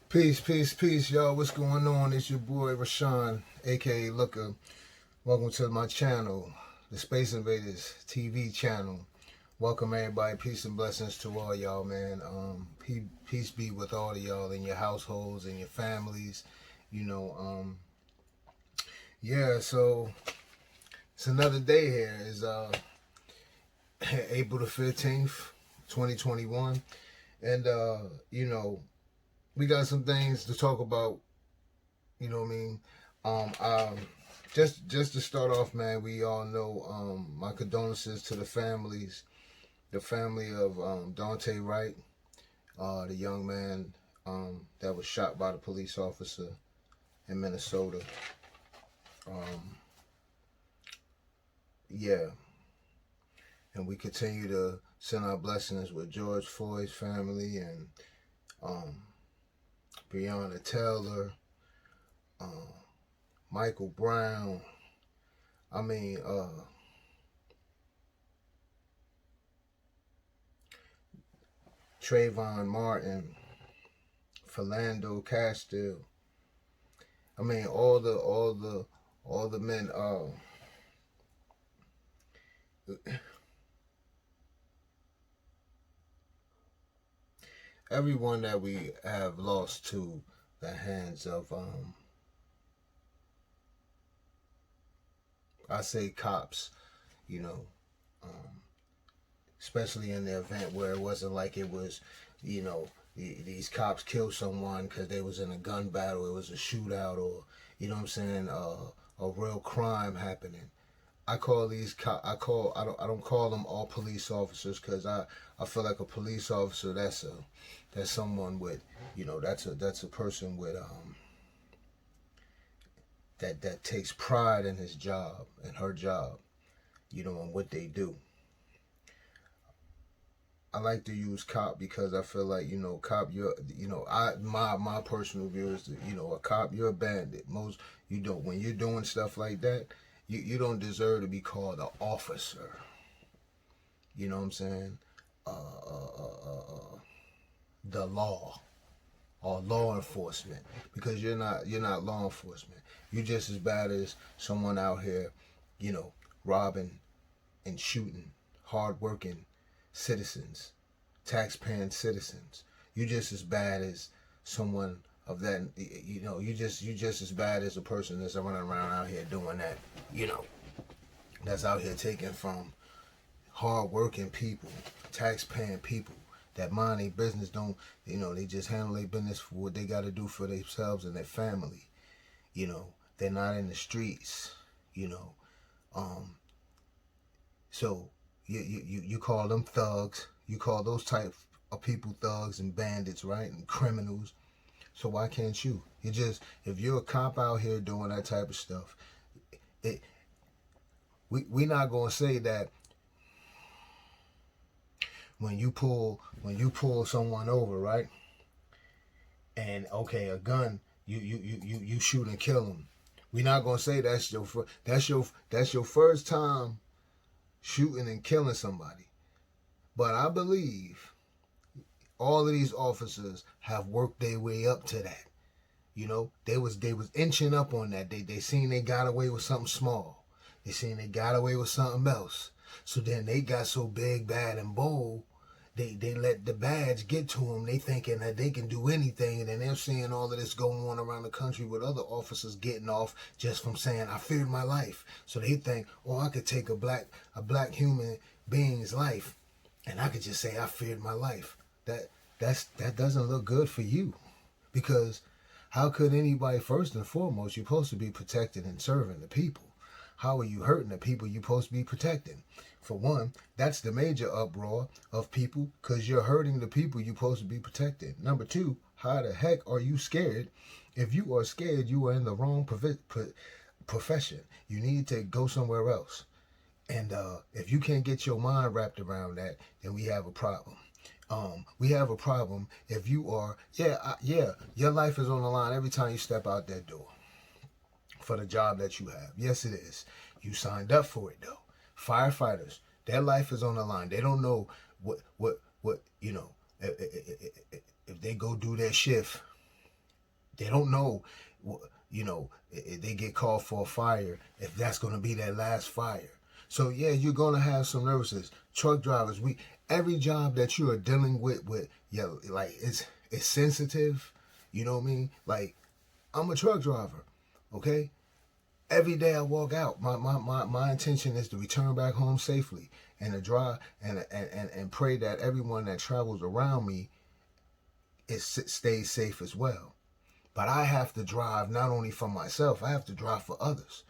Peace, peace, peace, y'all. What's going on? It's your boy Rashawn, aka Looker. Welcome to my channel, the Space Invaders TV channel. Welcome everybody. Peace and blessings to all y'all, man. Peace be with all of y'all in your households and your families. Yeah. So it's another day here. It's April the 15th, 2021, and we got some things to talk about. You know what I mean? Just to start off, man, we all know my condolences to the family of Dante Wright, the young man that was shot by the police officer in Minnesota. Yeah, and we continue to send our blessings with George Floyd's family and Breonna Taylor, Michael Brown. Trayvon Martin, Philando Castile. All the men. Everyone that we have lost to the hands of, I say cops, especially in the event where it wasn't like it was, these cops killed someone because they was in a gun battle, it was a shootout, or, a real crime happening. I don't call them all police officers, because I feel like a police officer, that's someone with, that's a person with that takes pride in his job and her job, and what they do. I like to use cop because I feel like, cop, my personal view is that, a cop, you're a bandit. When you're doing stuff like that, you don't deserve to be called an officer. You know what I'm saying? The law or law enforcement, because you're not law enforcement. You're just as bad as someone out here, robbing and shooting hard-working citizens, tax-paying citizens. You're just as bad as someone of that. You just as bad as a person that's running around out here doing that. That's out here taking from hard-working people, tax-paying people that mind their business. They just handle their business for what they got to do for themselves and their family. They're not in the streets. So you call them thugs. You call those type of people thugs and bandits, right? And criminals. So why can't you? If you're a cop out here doing that type of stuff, we're not gonna say that when you pull someone over, right? And okay, a gun, you shoot and kill them. We're not gonna say that's your first time shooting and killing somebody. But I believe all of these officers have worked their way up to that. They was inching up on that. They seen they got away with something small. They seen they got away with something else. So then they got so big, bad, and bold, they let the badge get to them. They thinking that they can do anything, and then they're seeing all of this going on around the country with other officers getting off just from saying, I feared my life. So they think, oh, I could take a black human being's life, and I could just say I feared my life. That doesn't look good for you, because how could anybody, first and foremost, you're supposed to be protecting and serving the people. How are you hurting the people you're supposed to be protecting? For one, that's the major uproar of people, because you're hurting the people you're supposed to be protecting. Number two, how the heck are you scared? If you are scared, you are in the wrong profession. You need to go somewhere else. And if you can't get your mind wrapped around that, then we have a problem. We have a problem if you are, your life is on the line every time you step out that door for the job that you have. Yes, it is. You signed up for it, though. Firefighters, their life is on the line. They don't know what if they go do their shift They don't know, you know, if they get called for a fire, if that's going to be their last fire. So yeah, you're going to have some nervousness. Truck drivers, every job that you are dealing with, yeah, like it's sensitive. You know what I mean? Like, I'm a truck driver, okay? Every day I walk out, my intention is to return back home safely and to drive and pray that everyone that travels around me stays safe as well. But I have to drive not only for myself, I have to drive for others.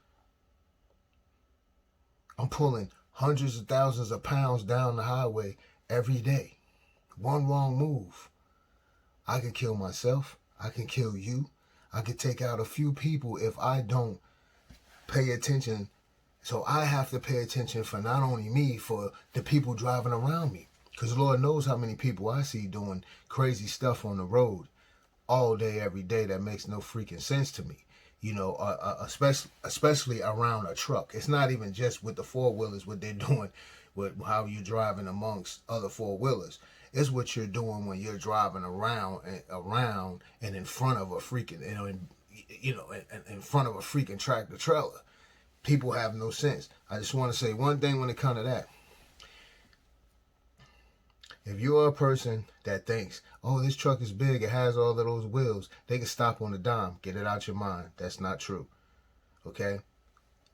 I'm pulling hundreds of thousands of pounds down the highway every day. One wrong move, I can kill myself. I can kill you. I can take out a few people if I don't pay attention. So I have to pay attention for not only me, for the people driving around me. Because Lord knows how many people I see doing crazy stuff on the road all day, every day that makes no freaking sense to me. You know, especially around a truck. It's not even just with the four-wheelers, what they're doing with how you're driving amongst other four-wheelers. It's what you're doing when you're driving around and in front of a freaking, in front of a freaking tractor trailer. People have no sense. I just want to say one thing when it comes to that. If you're a person that thinks, oh, this truck is big, it has all of those wheels, they can stop on a dime. Get it out your mind. That's not true. Okay?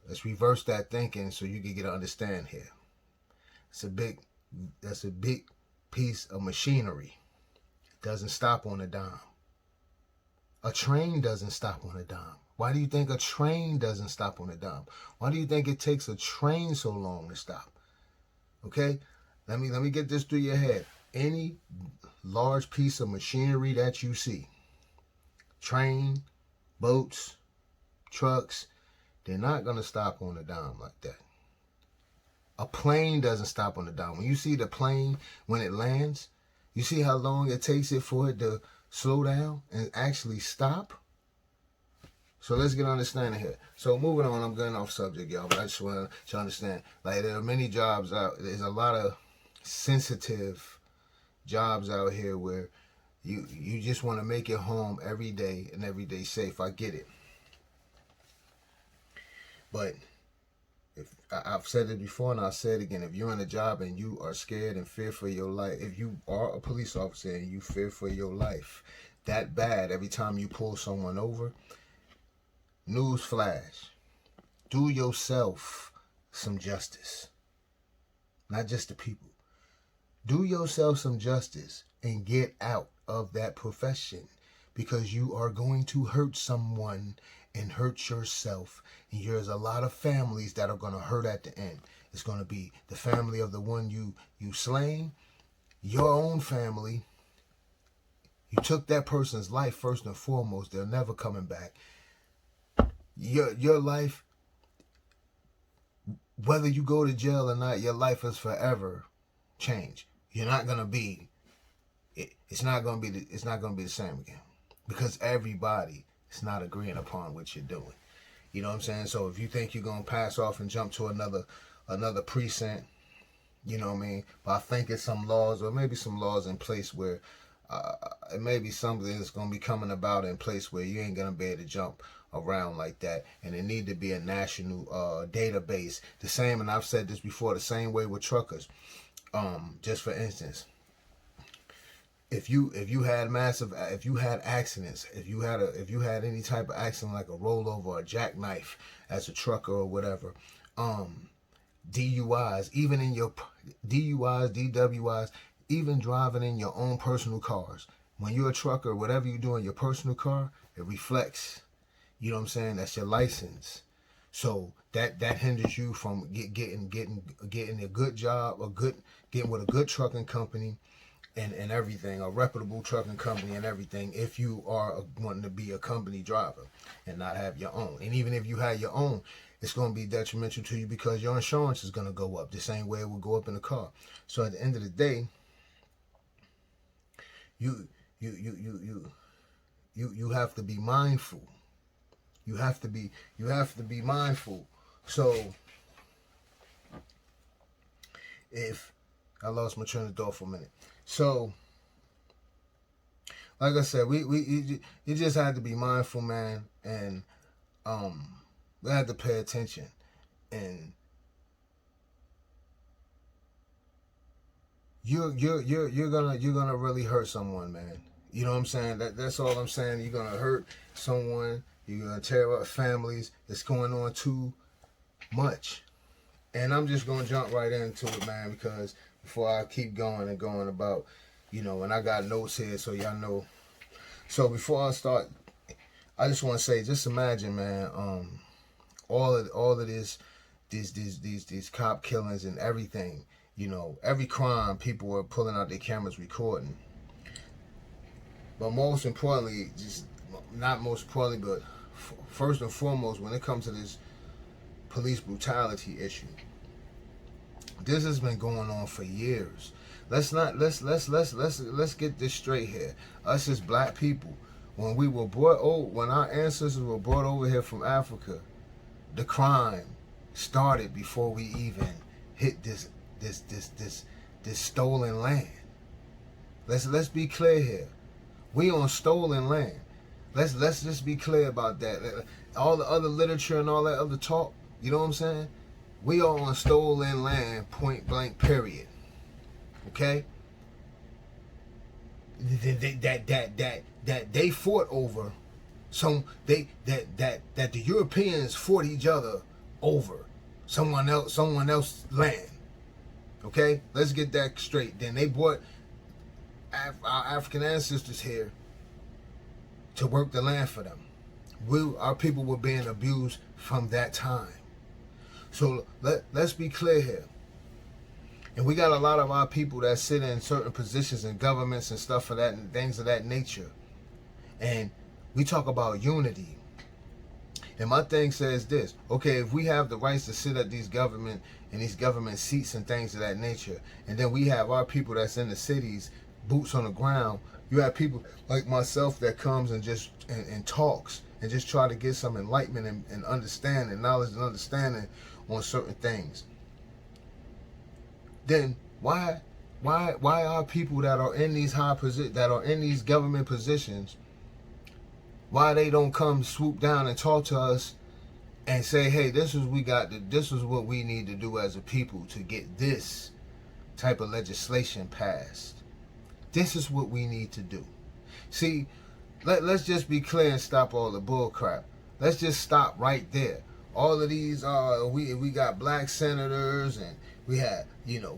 Let's reverse that thinking so you can get an understand here. That's a big piece of machinery. It doesn't stop on a dime. A train doesn't stop on a dime. Why do you think a train doesn't stop on a dime? Why do you think it takes a train so long to stop? Okay? Let me get this through your head. Any large piece of machinery that you see, train, boats, trucks, they're not going to stop on a dime like that. A plane doesn't stop on a dime. When you see the plane, when it lands, you see how long it takes it for it to slow down and actually stop? So let's get understanding here. So moving on, I'm getting off subject, y'all, but I just want to understand. Like, there are many jobs out, there's a lot of sensitive jobs out here where you just want to make it home every day and every day safe. I get it. But if I've said it before and I'll say it again, if you're in a job and you are scared and fear for your life, if you are a police officer and you fear for your life that bad every time you pull someone over, news flash, do yourself some justice. Not just the people. Do yourself some justice and get out of that profession, because you are going to hurt someone and hurt yourself. And there's a lot of families that are going to hurt at the end. It's going to be the family of the one you slain, your own family. You took that person's life first and foremost. They're never coming back. Your life, whether you go to jail or not, your life is forever changed. You're not gonna be. It's not gonna be the same again, because everybody is not agreeing upon what you're doing. You know what I'm saying? So if you think you're gonna pass off and jump to another precinct, you know what I mean, by thinking some laws, or maybe some laws in place where it may be something that's gonna be coming about in place where you ain't gonna be able to jump around like that, and it need to be a national database. The same, and I've said this before, the same way with truckers. Just for instance, if you had accidents, if you had any type of accident like a rollover or a jackknife as a trucker or whatever, DUIs, even in your DUIs, DWIs, even driving in your own personal cars. When you're a trucker, whatever you do in your personal car, it reflects. You know what I'm saying? That's your license. So that hinders you from getting a good job, getting with a good trucking company and everything, a reputable trucking company and everything, if you are wanting to be a company driver and not have your own. And even if you have your own, it's going to be detrimental to you because your insurance is going to go up the same way it would go up in the car. So at the end of the day, you have to be mindful. You have to be mindful. So if I lost my train of thought for a minute. So like I said, you just had to be mindful, man, and we had to pay attention, and you're gonna really hurt someone, man. You know what I'm saying? That's all I'm saying. You're gonna hurt someone. You're gonna tear up families. It's going on too much, and I'm just gonna jump right into it, man, because before I keep going and going about, and I got notes here so y'all know. So before I start, I just want to say, just imagine, man, all of this, these cop killings and everything, every crime, people were pulling out their cameras recording. But most importantly, not most importantly, but first and foremost, when it comes to this police brutality issue, this has been going on for years. Let's get this straight here. Us as black people, when we were when our ancestors were brought over here from Africa, the crime started before we even hit this stolen land. Let's be clear here. We on stolen land. Let's just be clear about that. All the other literature and all that other talk, you know what I'm saying? We are on stolen land, point blank, period. Okay? That they fought over, that the Europeans fought each other over someone else's land. Okay? Let's get that straight. Then they brought our African ancestors here to work the land for them. Our people were being abused from that time. So let's be clear here. And we got a lot of our people that sit in certain positions in governments and stuff for that and things of that nature. And we talk about unity. And my thing says this: okay, if we have the rights to sit at these government seats and things of that nature, and then we have our people that's in the cities, boots on the ground, you have people like myself that comes and just and talks and just try to get some enlightenment and understanding, knowledge and understanding on certain things. Then why are people that are in these these government positions, why they don't come swoop down and talk to us and say, hey, this is what we need to do as a people to get this type of legislation passed. This is what we need to do. See, let's just be clear and stop all the bull crap. Let's just stop right there. All of these we got black senators and we have,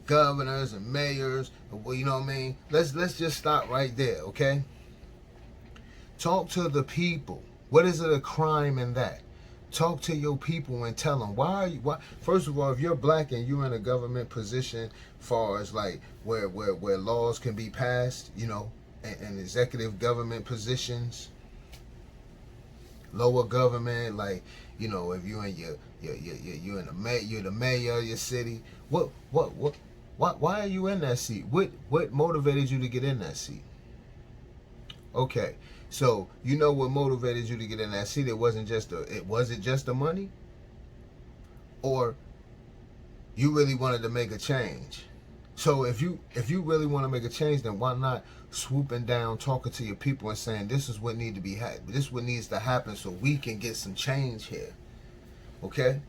governors and mayors, you know what I mean? Let's just stop right there, okay? Talk to the people. What is it a crime in that? Talk to your people and tell them why. First of all, if you're black and you're in a government position, far as like where laws can be passed, and executive government positions, lower government, like if you're in you're the mayor of your city. Why are you in that seat? What motivated you to get in that seat? Okay. So, what motivated you to get in that seat? Was it just the money? Or you really wanted to make a change? So if you really want to make a change, then why not swooping down, talking to your people and saying, this is what this is what needs to happen so we can get some change here. Okay?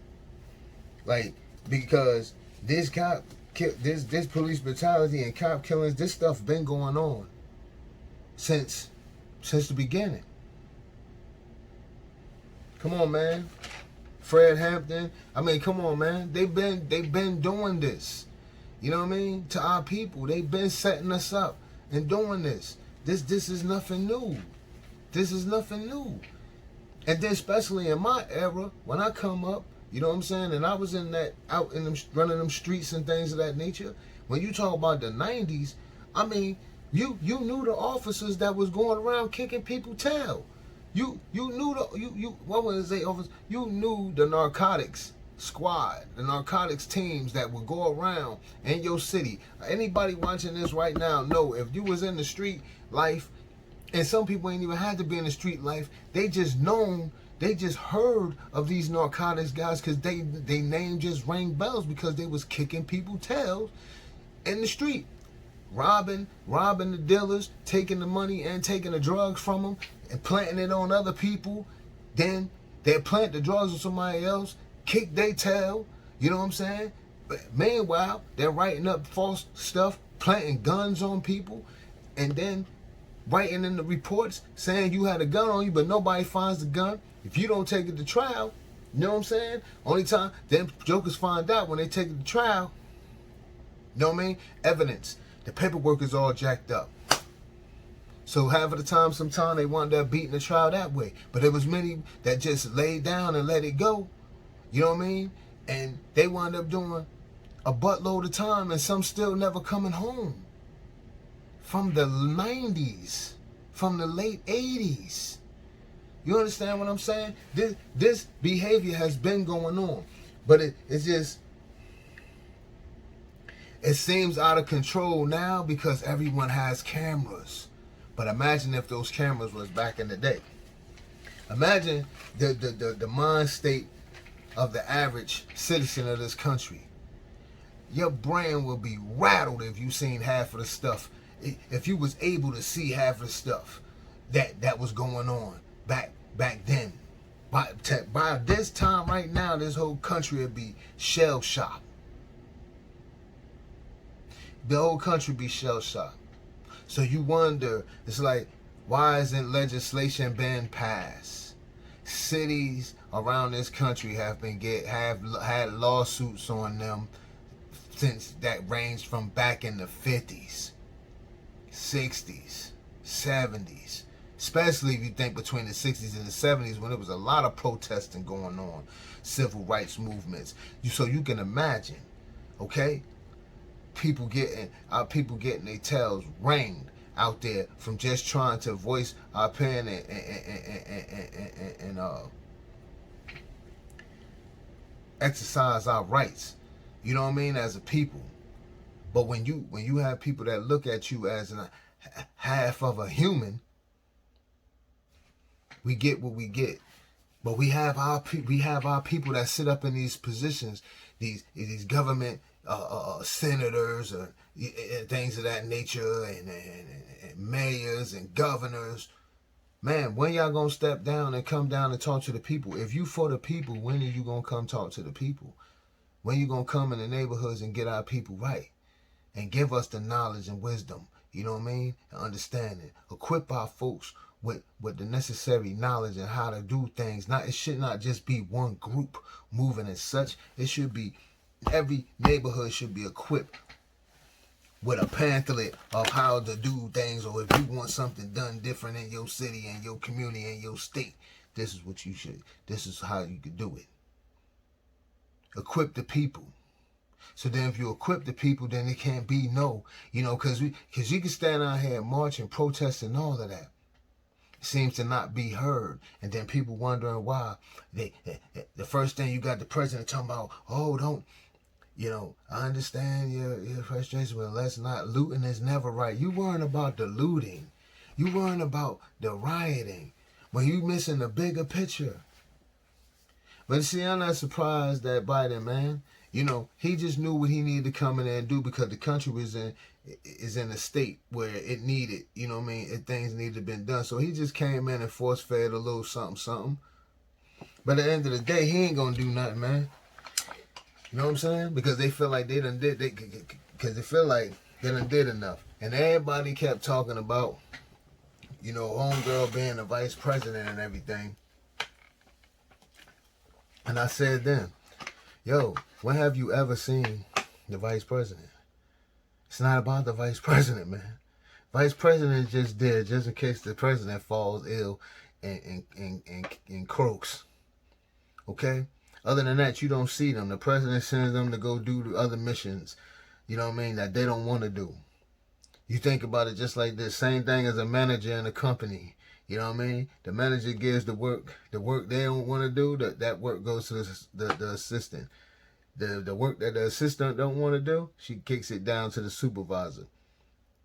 Like, because this police brutality and cop killings, this stuff been going on since the beginning. Come on, man. Fred Hampton. I mean, come on, man. They've been doing this. You know what I mean? To our people. They've been setting us up and doing this. This is nothing new. This is nothing new. And then especially in my era, when I come up, you know what I'm saying? And I was out in them, running them streets and things of that nature. When you talk about the 90s, I mean, you knew the officers that was going around kicking people's tail. You knew what was they officers? You knew the narcotics squad, the narcotics teams that would go around in your city. Anybody watching this right now know if you was in the street life, and some people ain't even had to be in the street life, they just heard of these narcotics guys because they name just rang bells because they was kicking people's tails in the street. robbing the dealers, taking the money and taking the drugs from them and planting it on other people. Then they plant the drugs on somebody else, kick their tail, you know what I'm saying? But meanwhile, they're writing up false stuff, planting guns on people, and then writing in the reports saying you had a gun on you, but nobody finds the gun. If you don't take it to trial, you know what I'm saying? Only time them jokers find out when they take it to trial. You know what I mean? Evidence. The paperwork is all jacked up. So half of the time, sometimes they wound up beating the trial that way. But there was many that just laid down and let it go. You know what I mean? And they wound up doing a buttload of time, and some still never coming home. From the 90s, from the late 80s. You understand what I'm saying? This behavior has been going on. But it's just, it seems out of control now because everyone has cameras. But imagine if those cameras was back in the day. Imagine the mind state of the average citizen of this country. Your brain will be rattled if you seen half of the stuff. If you was able to see half of the stuff that was going on back then. By this time right now, this whole country would be shell-shocked. The whole country be shell-shocked. So you wonder, it's like, why isn't legislation been passed? Cities around this country have had lawsuits on them since that ranged from back in the 50s, 60s, 70s. Especially if you think between the 60s and the 70s when there was a lot of protesting going on, civil rights movements. So you can imagine, okay? People getting their tails ringed out there from just trying to voice our opinion and exercise our rights. You know what I mean, as a people. But when you have people that look at you as a half of a human, we get what we get. But we have our people that sit up in these positions, these government senators or things of that nature, and mayors and governors. Man, when y'all gonna step down and come down and talk to the people? If you for the people, when are you gonna come talk to the people? When you gonna come in the neighborhoods and get our people right and give us the knowledge and wisdom? You know what I mean? And understanding. Equip our folks with the necessary knowledge and how to do things. It should not just be one group moving as such. It should be every neighborhood should be equipped with a pamphlet of how to do things, or if you want something done different in your city and your community and your state, this is what you should. This is how you could do it. Equip the people. So then if you equip the people, then it can't be no, because you can stand out here and march and protest and all of that. Seems to not be heard, and then people wondering why. The first thing you got the president talking about, I understand your frustration, but let's not, looting is never right. You worrying about the looting, you worrying about the rioting, when you missing the bigger picture. But see, I'm not surprised that Biden, man, he just knew what he needed to come in there and do, because the country is in a state where it needed, things needed to been done. So he just came in and force fed a little something. But at the end of the day, he ain't gonna do nothing, man. You know what I'm saying? Because they feel like they done did enough. And everybody kept talking about, homegirl being the vice president and everything. And I said then, yo, when have you ever seen the vice president? It's not about the vice president, man. Vice president is just there just in case the president falls ill and croaks. Okay? Other than that, you don't see them. The president sends them to go do the other missions, that they don't want to do. You think about it just like this. Same thing as a manager in a company. You know what I mean? The manager gives the work they don't want to do, that work goes to the assistant. The work that the assistant don't want to do, she kicks it down to the supervisor.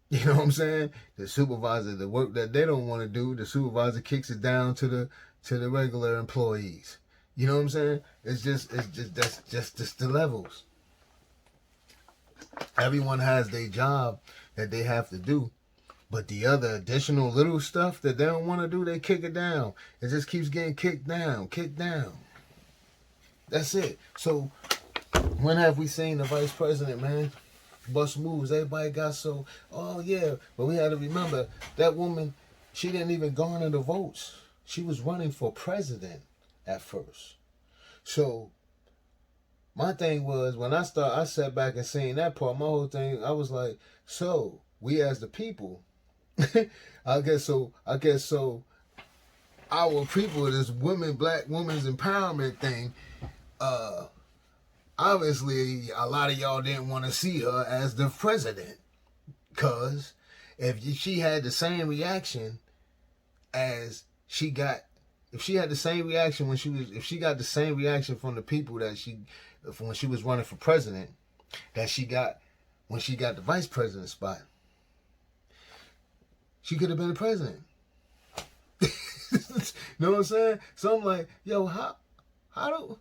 You know what I'm saying? The supervisor, the work that they don't want to do, the supervisor kicks it down to the regular employees. You know what I'm saying? That's just the levels. Everyone has their job that they have to do. But the other additional little stuff that they don't want to do, they kick it down. It just keeps getting kicked down, kicked down. That's it. So when have we seen the vice president, man, bust moves? Everybody got so, oh yeah. But we had to remember, that woman, she didn't even garner the votes. She was running for president at first. So my thing was, when I sat back and seen that part, my whole thing, I was like, so we as the people, I guess so our people, this black women's empowerment thing, obviously a lot of y'all didn't want to see her as the president, because if she had the same reaction as she got, if she had the same reaction if she got the same reaction from the people that when she was running for president, that she got when she got the vice president spot, she could have been the president. You know what I'm saying? So I'm like, yo, how do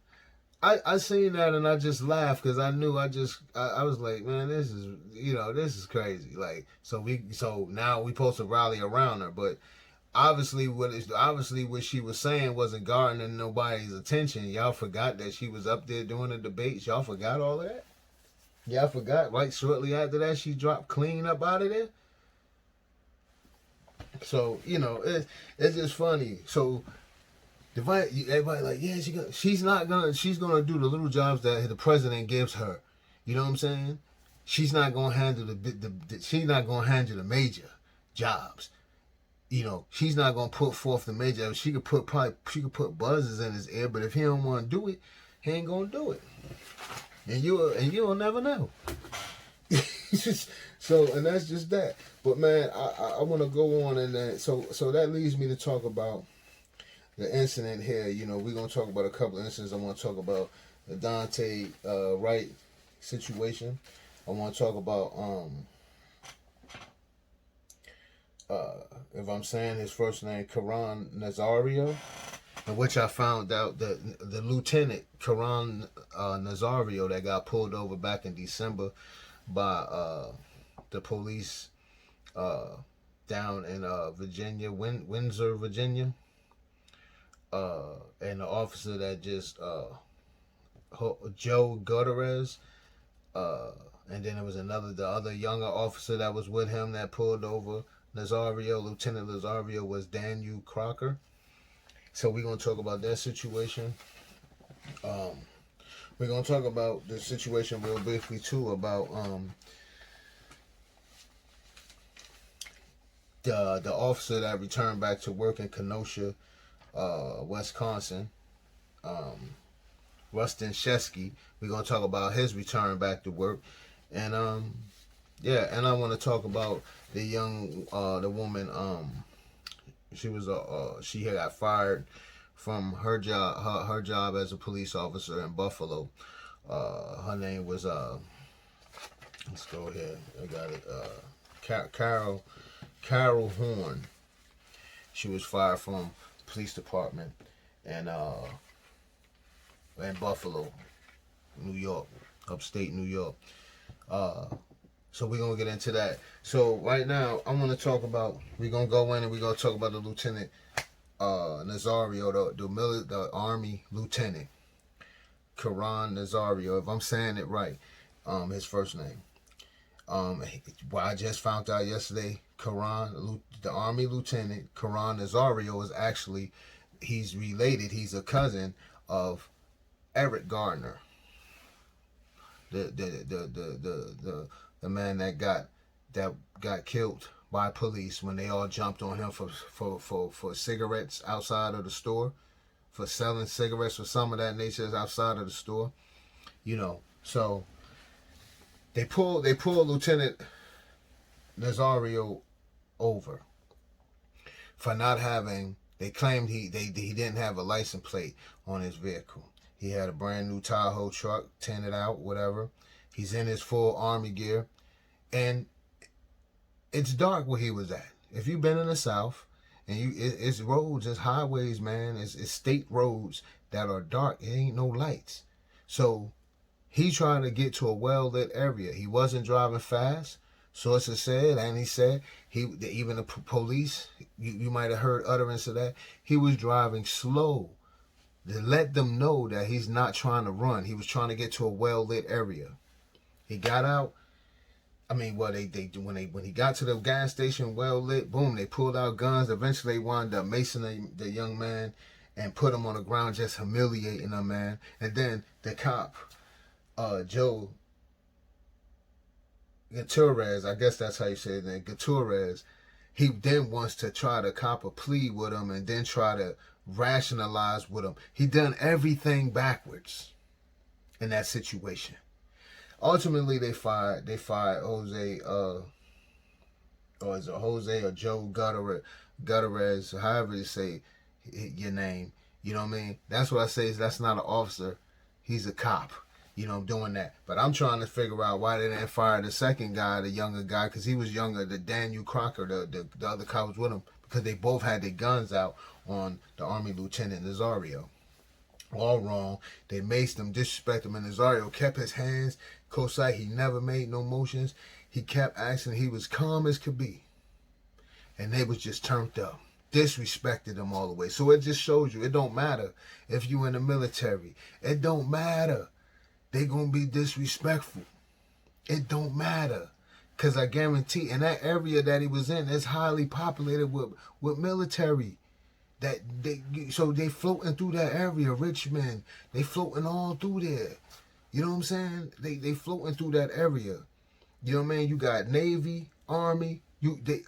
I seen that and I just laughed, because I knew I was like, man, this is crazy. Like, so now we supposed to rally around her, but obviously what she was saying wasn't garnering nobody's attention. Y'all forgot that she was up there doing the debates. Y'all forgot all that? Y'all forgot, right? Shortly after that, she dropped clean up out of there. So, it's just funny. So everybody like, yeah, she's gonna do the little jobs that the president gives her. You know what I'm saying? She's not gonna handle she's not gonna handle the major jobs. She's not gonna put forth the major. She could put buzzers in his ear, but if he don't want to do it, he ain't gonna do it. And you'll never know. So, and that's just that. But man, I want to go on, and then so that leads me to talk about the incident here. We're gonna talk about a couple of incidents. I want to talk about the Dante Wright situation. I want to talk about if I'm saying his first name, Karan Nazario, in which I found out that the lieutenant Karan Nazario that got pulled over back in December by the police down in Virginia, Windsor, Virginia, and the officer that just Joe Gutierrez, and then there was the other younger officer that was with him that pulled over Nazario. Lieutenant Nazario was Daniel Crocker. So we're going to talk about that situation. We're going to talk about the situation real briefly too, about the officer that returned back to work in Kenosha, Wisconsin, Rustin Shesky. We're going to talk about his return back to work. And and I want to talk about the woman, she had got fired from her job as a police officer in Buffalo. Her name was let's go ahead, I got it, Carol Horn. She was fired from the police department in Buffalo, New York, upstate New York. So we're going to get into that. So right now, I'm going to talk about, we're going to go in and we're going to talk about the Lieutenant Nazario, the Army Lieutenant, Karan Nazario, if I'm saying it right, his first name. I just found out yesterday, the Army Lieutenant, Karan Nazario, is actually, he's related, he's a cousin of Eric Gardner, the man that got killed by police when they all jumped on him for cigarettes outside of the store, for selling cigarettes or some of that nature outside of the store. So they pulled Lieutenant Nazario over for not having, they claimed he didn't have a license plate on his vehicle. He had a brand new Tahoe truck, tinted out, whatever. He's in his full Army gear. And it's dark where he was at. If you've been in the South, and it's roads, it's highways, man. It's state roads that are dark. It ain't no lights. So he trying to get to a well-lit area. He wasn't driving fast. Sources said, and he said, even the police, you might have heard utterance of that, he was driving slow to let them know that he's not trying to run. He was trying to get to a well-lit area. He got out. I mean, well, when he got to the gas station, well lit, boom, they pulled out guns. Eventually, they wound up macing the young man and put him on the ground, just humiliating him, man. And then the cop, Joe Gutierrez, I guess that's how you say it, Gutierrez, he then wants to try to cop a plea with him and then try to rationalize with him. He done everything backwards in that situation. Ultimately, they fired Jose, or is it Jose or Joe Gutierrez, however you say your name. You know what I mean? That's what I say, is that's not an officer. He's a cop. You know, doing that. But I'm trying to figure out why they didn't fire the second guy, the younger guy, because he was younger, the Daniel Crocker, the other cop was with him, because they both had their guns out on the Army Lieutenant Nazario. All wrong. They maced him, disrespected him, and Nazario kept his hands close sight. He never made no motions. He kept acting. He was calm as could be. And they was just turned up. Disrespected him all the way. So it just shows you, it don't matter if you in the military. It don't matter. They gonna be disrespectful. It don't matter. Because I guarantee in that area that he was in, it's highly populated with military. So they floating through that area, Richmond. They floating all through there. You know what I'm saying? They floating through that area. You know what I mean? You got Navy, Army,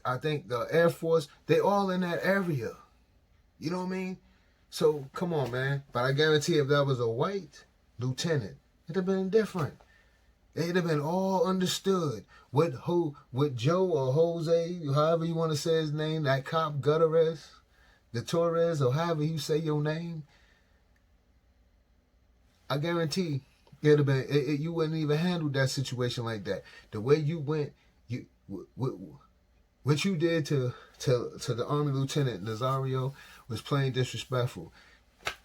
I think the Air Force, they all in that area. You know what I mean? So come on, man. But I guarantee if that was a white lieutenant, it'd have been different. It'd have been all understood. With Joe or Jose, however you want to say his name, that cop Gutierrez, or however you say your name, I guarantee it'd have been. You wouldn't even handle that situation like that. The way you went, what you did to the Army Lieutenant Nazario was plain disrespectful,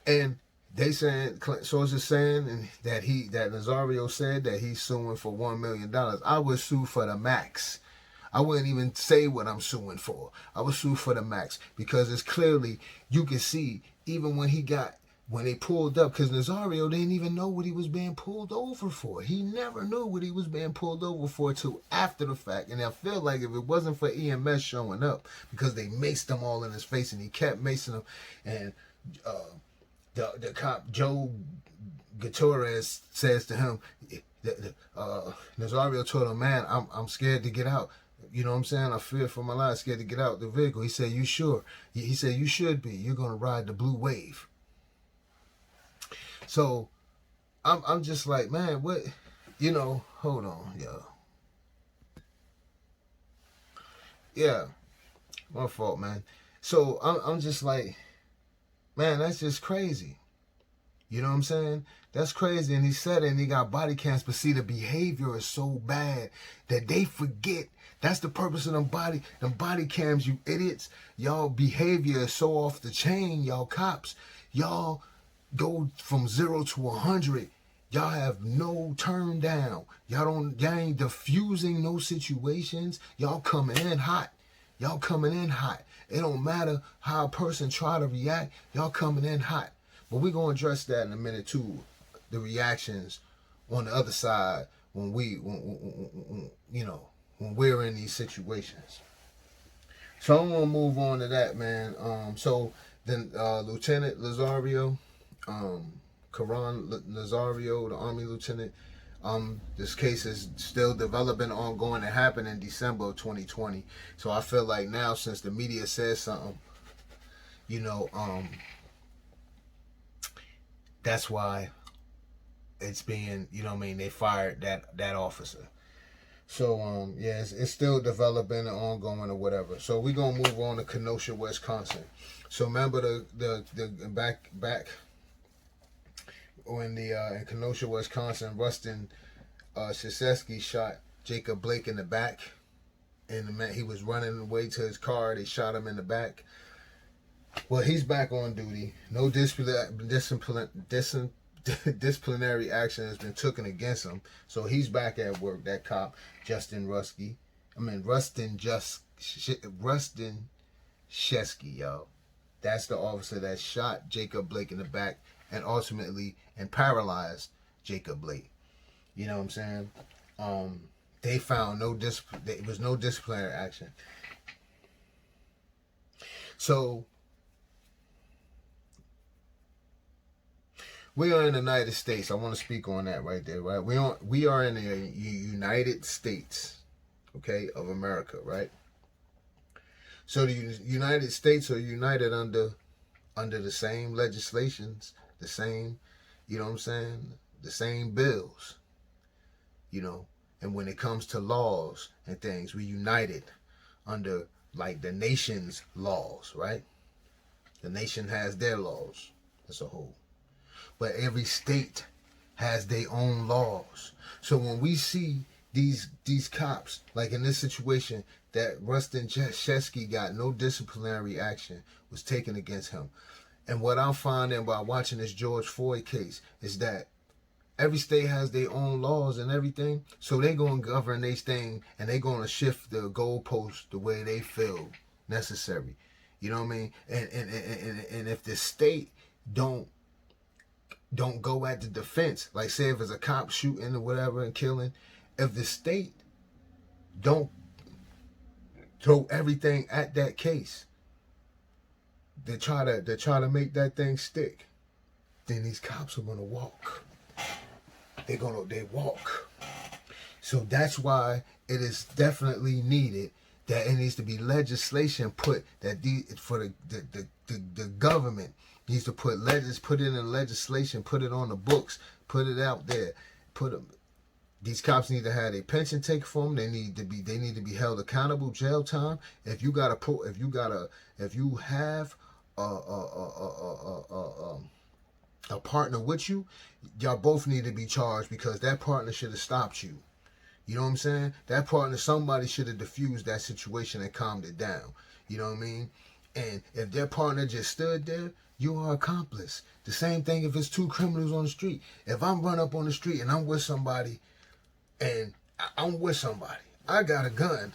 and they saying, sources saying that Nazario said that he's suing for $1 million. I would sue for the max. I wouldn't even say what I'm suing for. I would sue for the max, because it's clearly, you can see, even when they pulled up, because Nazario didn't even know what he was being pulled over for. He never knew what he was being pulled over for till after the fact. And I feel like if it wasn't for EMS showing up, because they maced them all in his face, and he kept macing them, and the cop, Joe Gutierrez, says to him, Nazario told him, man, I'm scared to get out. You know what I'm saying? I fear for my life, scared to get out the vehicle. He said, you sure? He said, you should be. You're going to ride the blue wave. So I'm just like, man, what, hold on, yo. Yeah, my fault, man. So I'm just like, man, that's just crazy. You know what I'm saying? That's crazy. And he said it, and he got body cams, but see, the behavior is so bad that they forget. That's the purpose of them body cams, you idiots. Y'all behavior is so off the chain, y'all cops. Y'all go from 0 to 100. Y'all have no turn down. Y'all ain't diffusing no situations. Y'all coming in hot. It don't matter how a person try to react. Y'all coming in hot. But we're going to address that in a minute too. The reactions on the other side when we're in these situations. So I'm going to move on to that, man. So then Lieutenant Nazario, Karan Nazario, the Army Lieutenant, this case is still developing, ongoing. It happened in December of 2020. So I feel like now, since the media says something, that's why it's being, they fired that officer. So yeah, it's still developing and ongoing or whatever. So we're gonna move on to Kenosha, Wisconsin. So remember the back when in Kenosha, Wisconsin, Rustin Shiseski shot Jacob Blake in the back, and he was running away to his car. They shot him in the back. Well, he's back on duty. No disciplinary action has been taken against him. So he's back at work, that cop, Justin Ruski. Rustin Shesky, yo. That's the officer that shot Jacob Blake in the back and ultimately and paralyzed Jacob Blake. You know what I'm saying? They found there was no disciplinary action. So we are in the United States. I want to speak on that right there, right? We are in the United States, okay, of America, right? So the United States are united under the same legislations, the same, you know what I'm saying, the same bills, you know. And when it comes to laws and things, we united under like the nation's laws, right? The nation has their laws as a whole. But every state has their own laws. So when we see these cops, like in this situation, that Rustin Shesky got no disciplinary action was taken against him. And what I'm finding by watching this George Floyd case is that every state has their own laws and everything. So they're going to govern their thing and they're going to shift the goalposts the way they feel necessary. You know what I mean? And if the state don't go at the defense, like say if it's a cop shooting or whatever and killing, if the state don't throw everything at that case, they try to make that thing stick, then these cops are gonna walk. They walk. So that's why it is definitely needed that it needs to be legislation put that the government needs to put it in legislation, put it on the books, put it out there, these cops need to have a pension taken from them. They need to be held accountable, jail time. If you have a partner with you, y'all both need to be charged because that partner should have stopped you. You know what I'm saying? That partner, somebody should have diffused that situation and calmed it down. You know what I mean? And if their partner just stood there, you are accomplice. The same thing if it's two criminals on the street. If I'm run up on the street and I'm with somebody, I got a gun,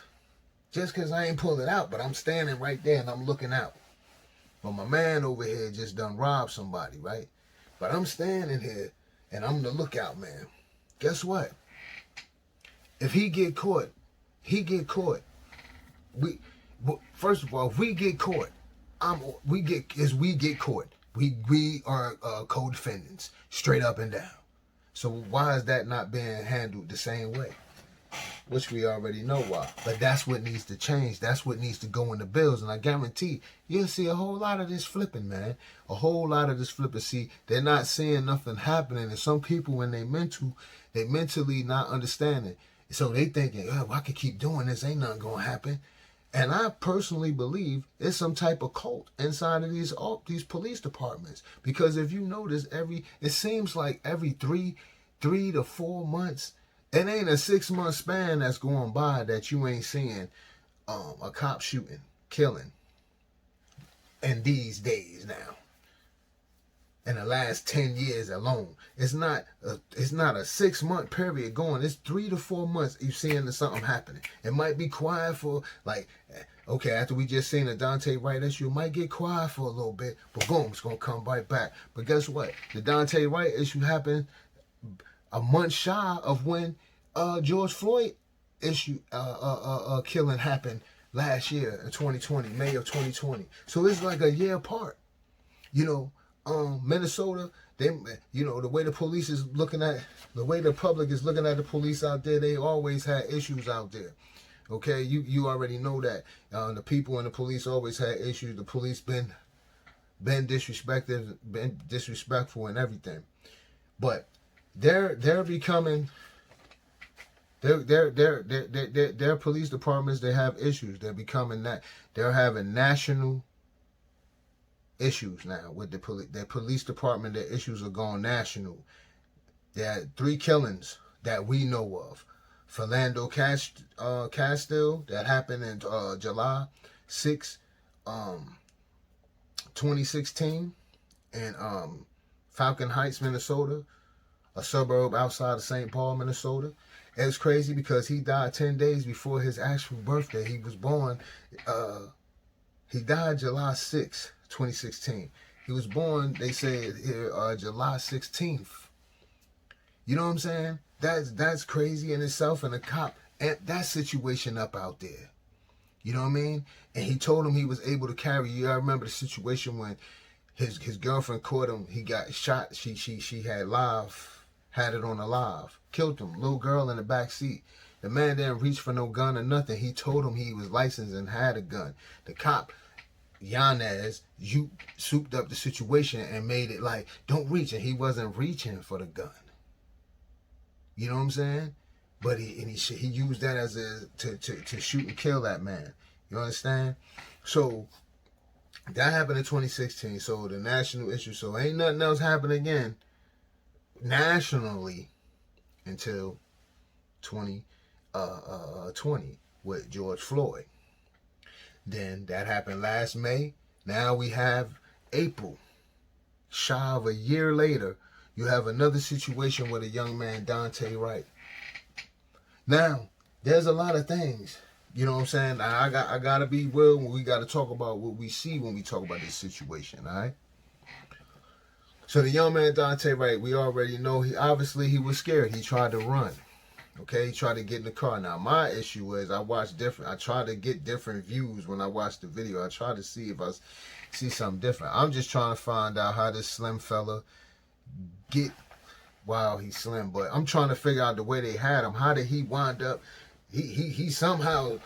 just because I ain't pulled it out, but I'm standing right there and I'm looking out. But my man over here just done robbed somebody, right? But I'm standing here and I'm the lookout man. Guess what? If he get caught, First of all, if we get caught, we get caught. We are co-defendants, straight up and down. So why is that not being handled the same way? Which we already know why. But that's what needs to change. That's what needs to go in the bills. And I guarantee you'll see a whole lot of this flipping, man. A whole lot of this flipping. See, they're not seeing nothing happening. And some people, when they mentally not understanding. So they thinking, oh, I can keep doing this. Ain't nothing going to happen. And I personally believe it's some type of cult inside of these police departments. Because if you notice, it seems like every 3 to 4 months, it ain't a 6-month span that's going by that you ain't seeing a cop shooting, killing in these days now. In the last 10 years alone, it's not a 6-month period going. It's 3 to 4 months. You seeing something happening. It might be quiet for okay, after we just seen a Dante Wright issue, it might get quiet for a little bit, but boom, it's gonna come right back. But guess what? The Dante Wright issue happened a month shy of when George Floyd issue killing happened last year in 2020, May of 2020. So it's like a year apart. You know. Minnesota, the way the police is looking at, the way the public is looking at the police out there, they always had issues out there. Okay, you already know that. The people in the police always had issues. The police been disrespectful and everything. But they're becoming their police departments, they have issues. They're becoming that. They're having national issues now with their police department. Their issues are going national. There are 3 killings that we know of. Philando Castile, that happened in July 6, 2016, in Falcon Heights, Minnesota, a suburb outside of St. Paul, Minnesota. It was crazy because he died 10 days before his actual birthday. He was born, he died July 6, 2016. He was born, they said here, July 16th. You know what I'm saying? That's crazy in itself, and the cop amped that situation up out there. You know what I mean? And he told him he was able to carry. You gotta remember the situation when his girlfriend caught him. He got shot. She had it on a live. Killed him. Little girl in the back seat. The man didn't reach for no gun or nothing. He told him he was licensed and had a gun. The cop, Yanez, you souped up the situation and made it like, don't reach. And he wasn't reaching for the gun. You know what I'm saying? But he used that as to shoot and kill that man. You understand? So that happened in 2016. So the national issue. So ain't nothing else happened again nationally until 2020 with George Floyd. Then that happened last May. Now we have April. Shy of a year later, you have another situation with a young man, Dante Wright. Now, there's a lot of things. You know what I'm saying? I gotta be real when we gotta talk about what we see when we talk about this situation, all right? So the young man, Dante Wright, we already know he was scared. He tried to run. Okay, he tried to get in the car. Now, my issue is I try to get different views when I watch the video. I try to see if I see something different. I'm just trying to find out how this slim fella wow, he's slim, but I'm trying to figure out the way they had him. How did he wind up? He somehow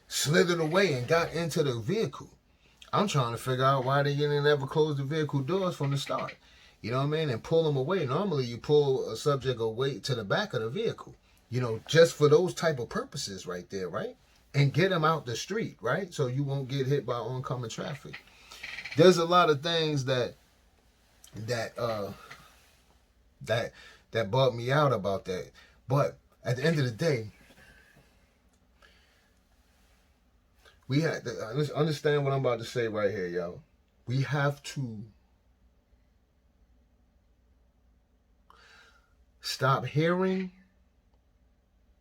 slithered away and got into the vehicle. I'm trying to figure out why they didn't ever close the vehicle doors from the start. You know what I mean? And pull him away. Normally, you pull a subject away to the back of the vehicle. You know, just for those type of purposes right there, right? And get him out the street, right? So you won't get hit by oncoming traffic. There's a lot of things that bugged me out about that. But at the end of the day, we have to understand what I'm about to say right here, yo. We have to stop hearing,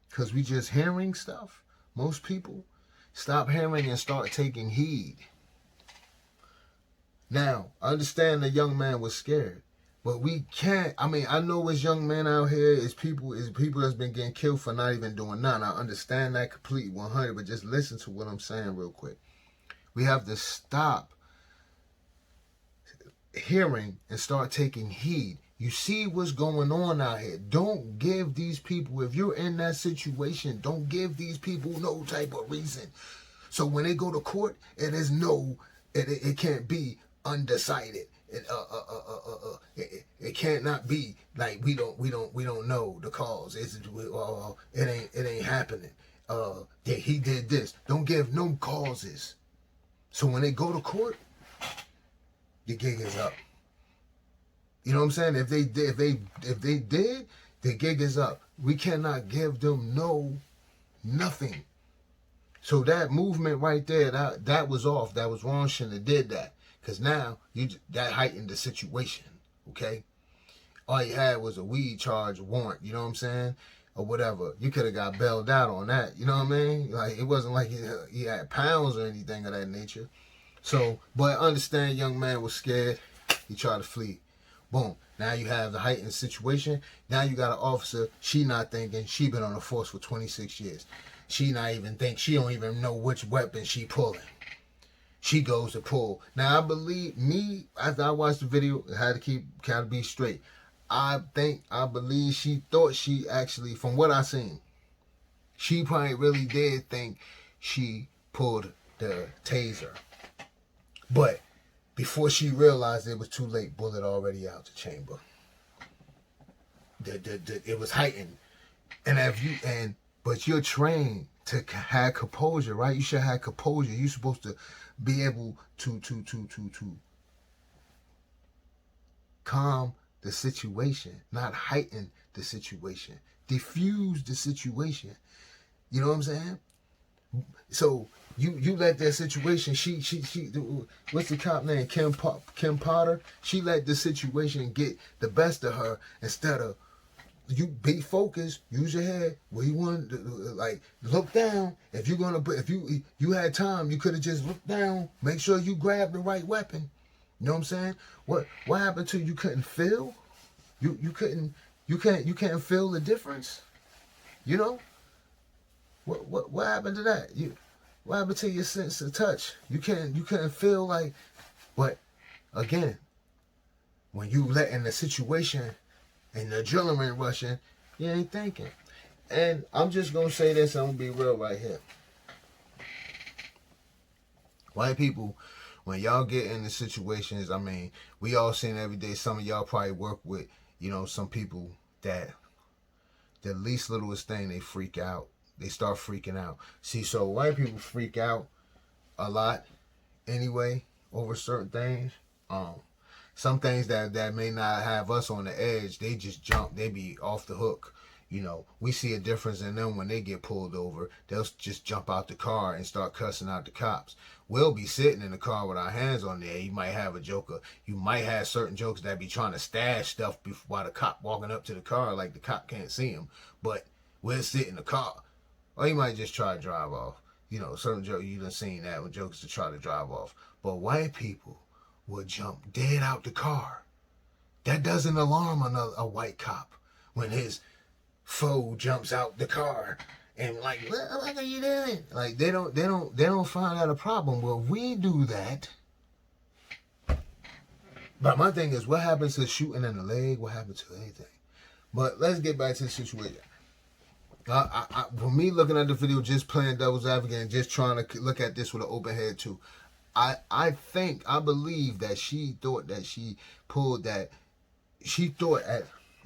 because we just hearing stuff. Most people stop hearing and start taking heed. Now, I understand the young man was scared. But we can't, I know it's young men out here, it's people that's been getting killed for not even doing nothing. I understand that completely 100, but just listen to what I'm saying real quick. We have to stop hearing and start taking heed. You see what's going on out here. Don't give these people, if you're in that situation, don't give these people no type of reason. So when they go to court, it can't be undecided. It can't not be like we don't know the cause. It ain't happening. He did this. Don't give no causes. So when they go to court, the gig is up. You know what I'm saying? If they did, the gig is up. We cannot give them nothing. So that movement right there, that was off. That was wrong. Shouldn't have did that. Because now, that heightened the situation, okay? All you had was a weed charge warrant, you know what I'm saying? Or whatever. You could have got bailed out on that, you know what I mean? Like, it wasn't like he had pounds or anything of that nature. So, but I understand young man was scared. He tried to flee. Boom. Now you have the heightened situation. Now you got an officer. She not thinking. She been on the force for 26 years. She not even think. She don't even know which weapon she pulling. She goes to pull. Now, I believe me, after I watched the video, I had to be straight. I believe she thought she actually, from what I seen, she probably really did think she pulled the taser. But before she realized it was too late, bullet already out the chamber. It was heightened. But you're trained to have composure, right? You should have composure. You're supposed to be able to calm the situation, not heighten the situation, diffuse the situation. You know what I'm saying? So you let that situation. She what's the cop name? Kim Potter. She let the situation get the best of her instead of you be focused. Use your head. Where you want to, like, look down. If you're gonna, if you had time, you could have just looked down. Make sure you grab the right weapon. You know what I'm saying? What happened to you? Couldn't feel? You can't feel the difference. You know? What happened to that? What happened to your sense of touch? You couldn't feel like. But again, when you let in the situation and the adrenaline rushing, you ain't thinking. And I'm just gonna say this. I'm gonna be real right here. White people, when y'all get into situations, I mean, we all seen every day. Some of y'all probably work with, some people that the least littlest thing they freak out. They start freaking out. See, so white people freak out a lot anyway over certain things. Some things that may not have us on the edge, they just jump. They be off the hook. We see a difference in them when they get pulled over. They'll just jump out the car and start cussing out the cops. We'll be sitting in the car with our hands on there. You might have a joker. You might have certain jokers that be trying to stash stuff while the cop walking up to the car like the cop can't see him. But we'll sit in the car. Or you might just try to drive off. Certain jokes, you done seen that with jokers to try to drive off. But white people will jump dead out the car. That doesn't alarm a white cop when his foe jumps out the car and like, what are you doing? Like they don't find that a problem. Well, we do that. But my thing is, what happens to shooting in the leg? What happens to anything? But let's get back to the situation. For me, looking at the video, just playing devil's advocate and just trying to look at this with an open head too. I believe that she thought that she pulled that. She thought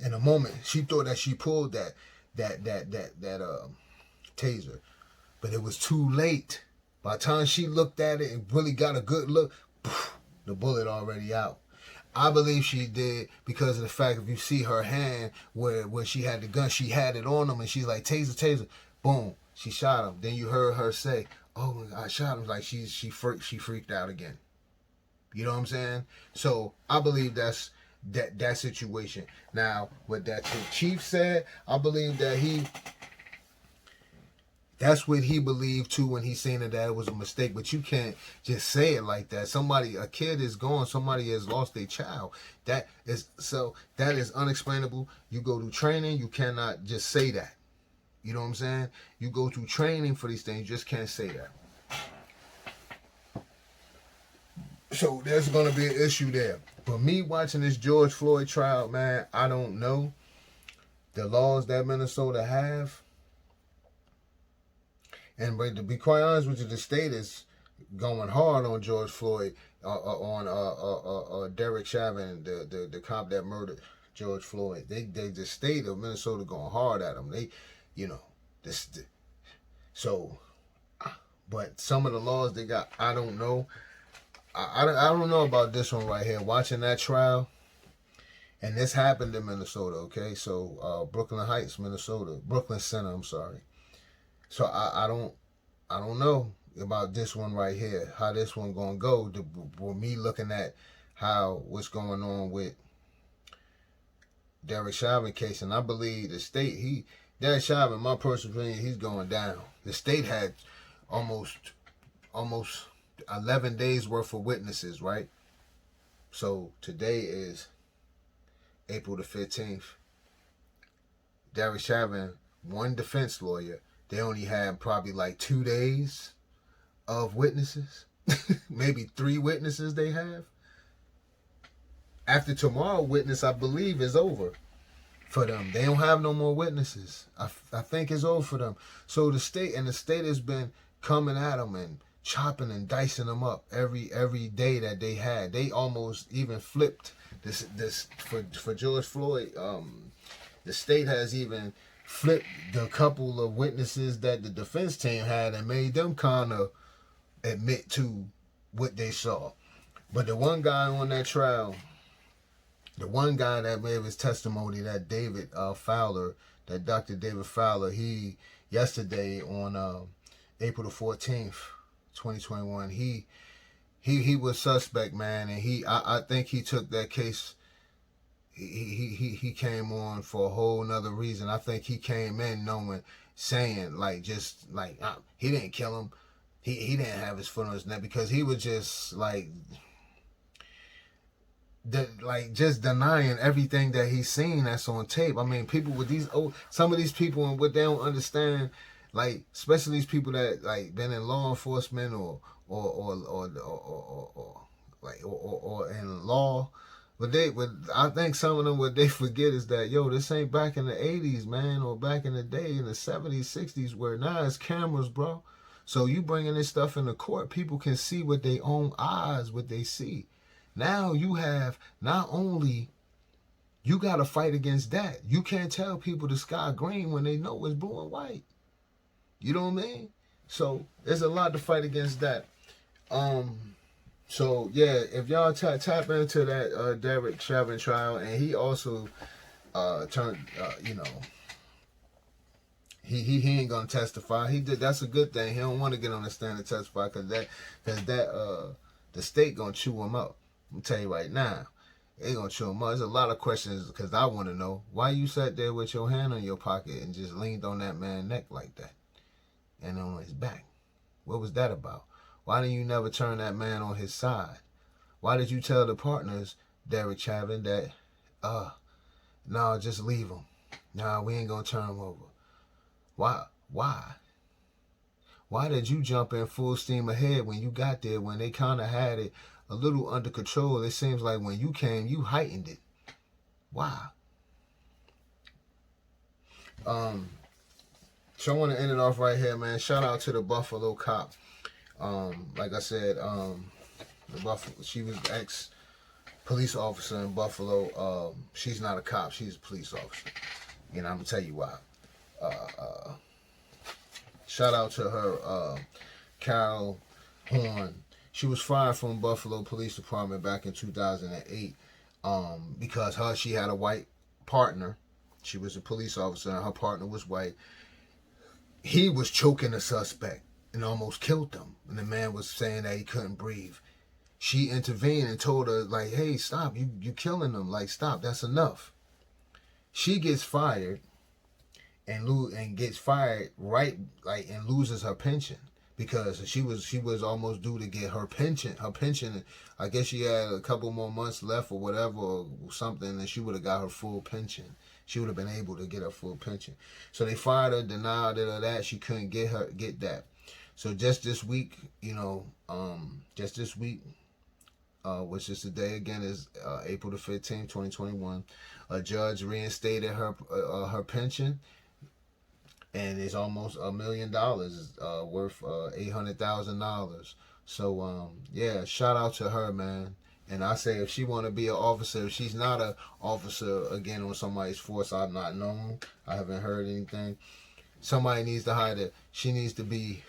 in a moment she thought that she pulled that taser, but it was too late. By the time she looked at it and really got a good look, the bullet already out. I believe she did because of the fact, if you see her hand where she had the gun, she had it on him and she's like, taser, boom, she shot him. Then you heard her say, oh, I shot him. Like she freaked out again. You know what I'm saying? So I believe that's that situation. Now, what that chief said, I believe that that's what he believed too when he's saying that it was a mistake. But you can't just say it like that. A kid is gone. Somebody has lost their child. That is unexplainable. You go to training, you cannot just say that. You know what I'm saying? You go through training for these things, you just can't say that. So there's going to be an issue there. For me watching this George Floyd trial, man, I don't know the laws that Minnesota have. But to be quite honest with you, the state is going hard on George Floyd, on Derek Chauvin, the cop that murdered George Floyd. The state of Minnesota going hard at him. But some of the laws they got, I don't know. I don't know about this one right here. Watching that trial, and this happened in Minnesota. Okay, so Brooklyn Heights, Minnesota, Brooklyn Center. I'm sorry. So I don't know about this one right here, how this one gonna go. For me looking at what's going on with Derek Chauvin case, and I believe the state, Derek Chauvin, my personal opinion, he's going down. The state had almost 11 days worth of witnesses, right? So today is April the 15th. Derek Chauvin, one defense lawyer, they only had probably like 2 days of witnesses. Maybe 3 witnesses they have. After tomorrow, witness, I believe, is over for them. They don't have no more witnesses. I think it's over for them. So the state has been coming at them and chopping and dicing them up every day that they had. They almost even flipped this for George Floyd. The state has even flipped the couple of witnesses that the defense team had and made them kind of admit to what they saw. But the one guy on that trial, the one guy that gave his testimony, that Dr. David Fowler, he yesterday on April the 14th, 2021, he was suspect, man, and I think he took that case. he came on for a whole nother reason. I think he came in saying like just like he didn't kill him. He didn't have his foot on his neck because he was just like just denying everything that he's seen that's on tape. I mean, people with these some of these people and what they don't understand, like especially these people that like been in law enforcement or in law, but I think some of them what they forget is that this ain't back in the 80s, man, or back in the day in the 70s, 60s where now it's cameras, bro. So you bringing this stuff into court, people can see with their own eyes what they see. Now you have not only you got to fight against that. You can't tell people the sky green when they know it's blue and white. You know what I mean? So there's a lot to fight against that. So yeah, if y'all tap into that Derek Chauvin trial, and he also turned, he ain't gonna testify. That's a good thing. He don't want to get on the stand and testify because the state gonna chew him up. I'm tell you right now, they gonna chew him up. There's a lot of questions because I want to know why you sat there with your hand on your pocket and just leaned on that man's neck like that and on his back. What was that about? Why didn't you never turn that man on his side? Why did you tell the partners, Derek Chauvin, that, no, just leave him. No, we ain't gonna turn him over. Why? Why did you jump in full steam ahead when you got there, when they kind of had it a little under control? It seems like when you came, you heightened it. Why? So I want to end it off right here, man. Shout out to the Buffalo cop. Like I said, she was ex-police officer in Buffalo. She's not a cop. She's a police officer. I'm going to tell you why. Shout out to her, Carol Horn. She was fired from Buffalo Police Department back in 2008 because she had a white partner. She was a police officer and her partner was white. He was choking the suspect and almost killed him. And the man was saying that he couldn't breathe. She intervened and told her, like, hey, stop. You killing him. Like, stop. That's enough. She gets fired and gets fired and loses her pension because she was almost due to get her pension. Her pension, I guess she had a couple more months left or whatever or something, and she would have got her full pension. She would have been able to get her full pension. So they fired her, denied her that. She couldn't get that. So just this week, which is today again, is April the 15th, 2021, a judge reinstated her pension, and it's almost $1 million worth $800,000. So yeah, shout out to her, man. And I say if she want to be an officer, if she's not an officer again on somebody's force, I've not known, I haven't heard anything. Somebody needs to hire her. She needs to be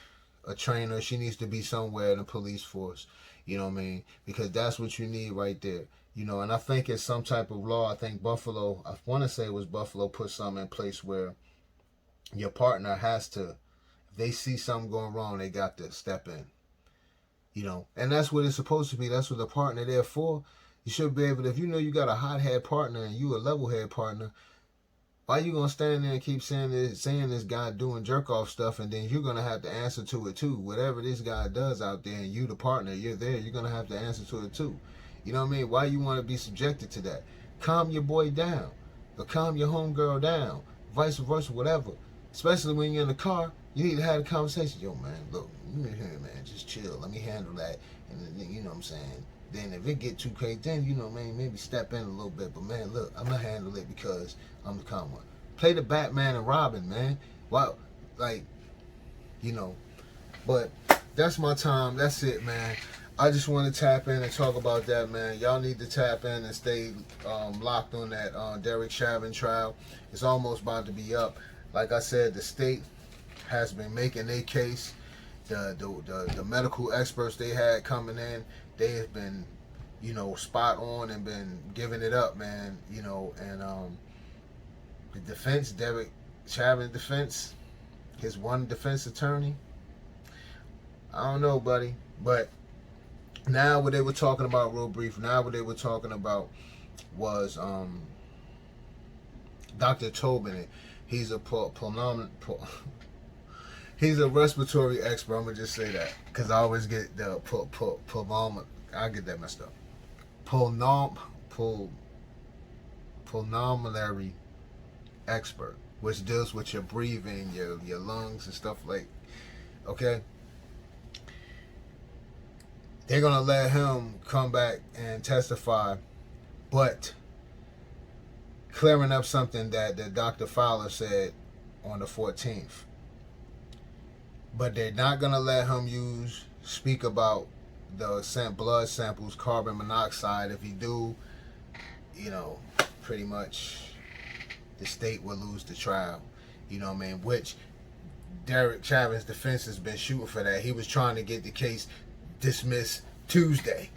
a trainer. She needs to be somewhere in the police force. You know what I mean? Because that's what you need right there. And I think it's some type of law. I think Buffalo, I want to say it was Buffalo, put something in place where your partner has to, if they see something going wrong, they got to step in. And that's what it's supposed to be. That's what the partner there for. You should be able to, if you got a hothead partner and you a level-head partner, why you going to stand there and keep saying this guy doing jerk-off stuff, and then you're going to have to answer to it too. Whatever this guy does out there and you the partner, you're there, you're going to have to answer to it too. You know what I mean? Why you want to be subjected to that? Calm your boy down. Or calm your homegirl down. Vice versa, whatever. Especially when you're in the car, you need to have a conversation. Yo, man, look, you here, man, just chill. Let me handle that. And then, you know what I'm saying? Then if it get too crazy, then, man, maybe step in a little bit. But, man, look, I'm going to handle it because I'm the calm one. Play the Batman and Robin, man. Wow, But that's my time. That's it, man. I just want to tap in and talk about that, man. Y'all need to tap in and stay locked on that Derek Chauvin trial. It's almost about to be up. Like I said, the state has been making their case. The medical experts they had coming in, they have been, spot on and been giving it up, man. And the defense, Derek Chauvin defense, his one defense attorney, I don't know, buddy. But now what they were talking about, real brief, now what they were talking about was Dr. Tobin. He's a he's a respiratory expert. I'm gonna just say that because I always get the I get that messed up. Pulmonary expert, which deals with your breathing, your lungs and stuff like. Okay. They're gonna let him come back and testify, but clearing up something that Dr. Fowler said on the 14th. But they're not gonna let him speak about the blood samples, carbon monoxide. If he do, pretty much the state will lose the trial. You know what I mean? Which Derek Chavin's defense has been shooting for that. He was trying to get the case dismissed Tuesday.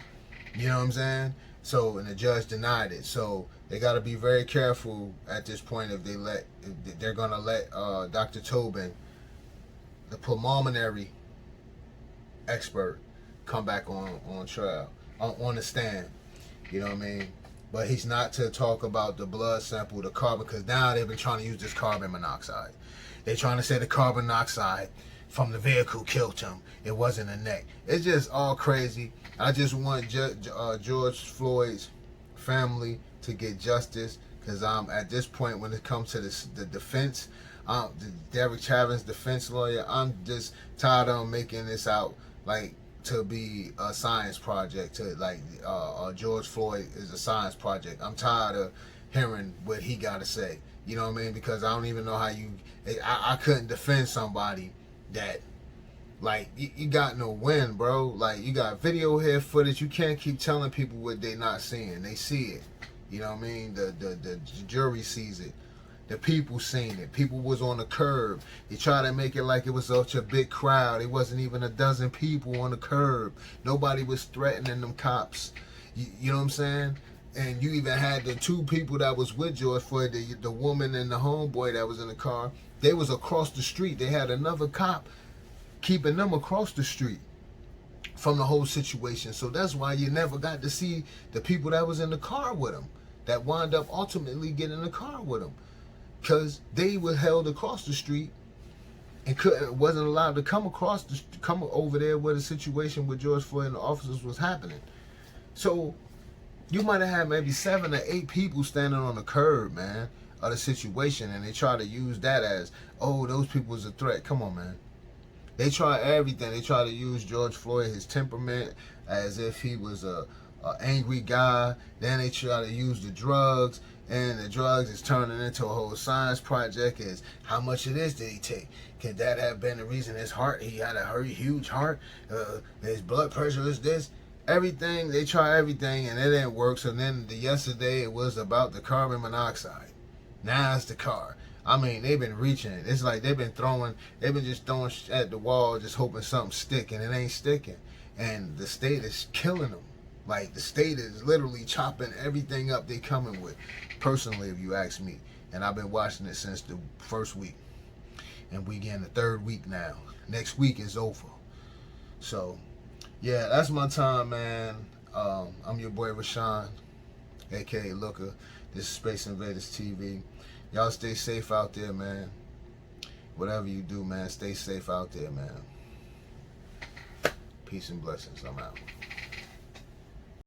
You know what I'm saying? So, and the judge denied it. So they got to be very careful at this point if they're gonna let Dr. Tobin, the pulmonary expert, come back on trial, on the stand. You know what I mean? But he's not to talk about the blood sample, the carbon, because now they've been trying to use this carbon monoxide. They're trying to say the carbon monoxide from the vehicle killed him. It wasn't a neck. It's just all crazy. I just want George Floyd's family to get justice, because at this point, when it comes to the defense, Derek Chavin's defense lawyer, I'm just tired of making this out like to be a science project, to like George Floyd is a science project. I'm tired of hearing what he got to say. You know what I mean? Because I don't even know how I couldn't defend somebody that, like, you got no win, bro. Like, you got video here footage. You can't keep telling people what they're not seeing. They see it. You know what I mean? The jury sees it. The people seen it. People was on the curb. They tried to make it like it was such a big crowd. It wasn't even a dozen people on the curb. Nobody was threatening them cops. You know what I'm saying? And you even had the two people that was with George Floyd, the woman and the homeboy that was in the car. They was across the street. They had another cop keeping them across the street from the whole situation. So that's why you never got to see the people that was in the car with him, that wound up ultimately getting in the car with him, because they were held across the street and wasn't allowed to come over there where the situation with George Floyd and the officers was happening. So you might have had maybe 7 or 8 people standing on the curb, man, of the situation, and they try to use that as, oh, those people was a threat. Come on, man. They try everything. They try to use George Floyd, his temperament, as if he was a angry guy. Then they try to use the drugs, and the drugs is turning into a whole science project. Is how much of this did he take? Could that have been the reason he had a huge heart? His blood pressure is this. Everything, they try everything, and it didn't work. So then yesterday it was about the carbon monoxide. Now it's the car. I mean, they've been reaching it. It's like they've been just throwing at the wall, just hoping something stick, and it ain't sticking. And the state is killing them. Like, the state is literally chopping everything up they coming with. Personally, if you ask me. And I've been watching it since the first week. And we getting the 3rd week now. Next week is over. So, yeah, that's my time, man. I'm your boy Rashawn, a.k.a. Looker. This is Space Invaders TV. Y'all stay safe out there, man. Whatever you do, man, stay safe out there, man. Peace and blessings. I'm out.